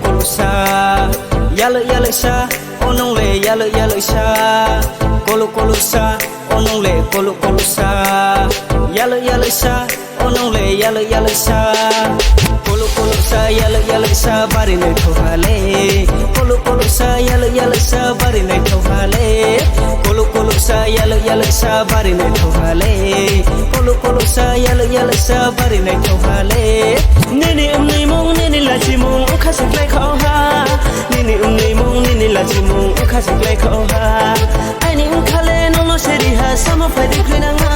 colo sa yalo sa onong le yalo sa colo sa onong le colo sa yalo sa onong le yalo sa colo sa yalo sa bari ne thole colo sa yalo sa bari ne thole colo sa yalo sa bari ne thole colo sa yalo sa bari ne thole nini umni mong nini la chi mong khasik lai khao ha nini umni mong nini la chi mong khasik lai khao ha ai ni khale no no seri ha sama phai di khina nga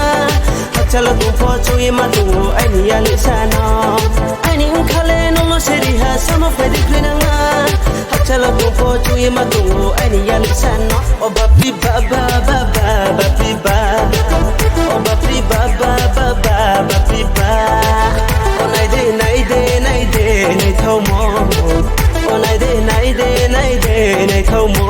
chalo tu pho chui ma tu ai ni ya li sa no ai ni khale no no seri ha sama phai di khina nga chalo tu pho chui ma tu ai ni ya li sa no o ba pi ba ba ba ba ba pi ba o ba pi ba ba ba ba ba pi ba o nai de nei thau mo o nai de nei thau mo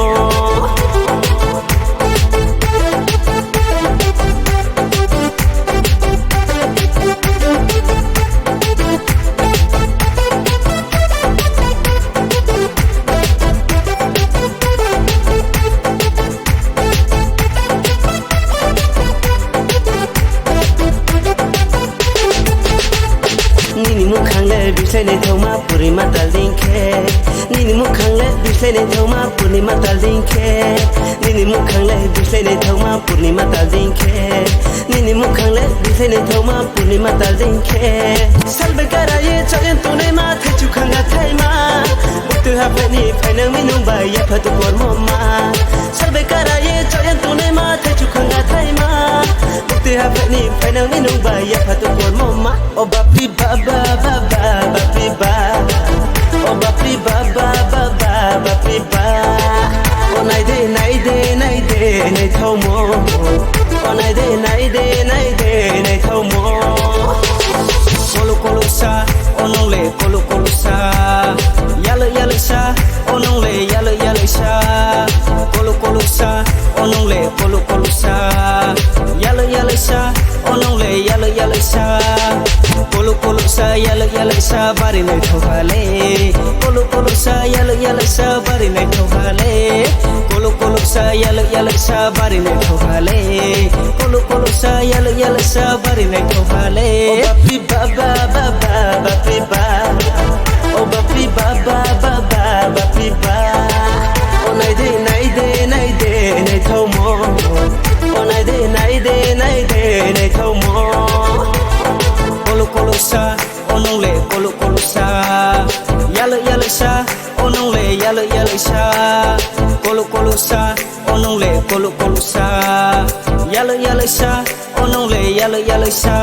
bisai ne thoma puri mata linke nini mukhang le bisai ne thoma puri mata linke nini mukhang le bisai ne thoma puri mata linke nini mukhang le bisai ne thoma puri mata linke salbe karaye chayen tune ma thachu khanga thaima tu ha phani phainang minung ba ya phatu por mama salbe karaye chayen tune ma thachu khanga thaima tu ha phani phainang minung ba ya phatu por mama o ba pi ba ba ba ba ba pi ba o ba pi ba ba ba ba ba pi ba o nai de nei thau mo o nai de nei thau mo colo sa onong le colo sa yalo sa onong le yalo sa colo sa onong le colo sa yalo sa onong le yalo sa colo sa yalo sa bari ne thole colo sa yalo sa bari ne thole colo sa yalo sa bari ne thole colo sa yalo sa bari ne thole o ba pi ba ba ba ba ba pi ba o ba pi ba ba ba ba ba pi ba o nai de nei thau mo o nai de nei thau mo colo sa onong le colo sa yalo sa onong le yalo sa colo sa onong le colo sa yalo sa onong le yalo sa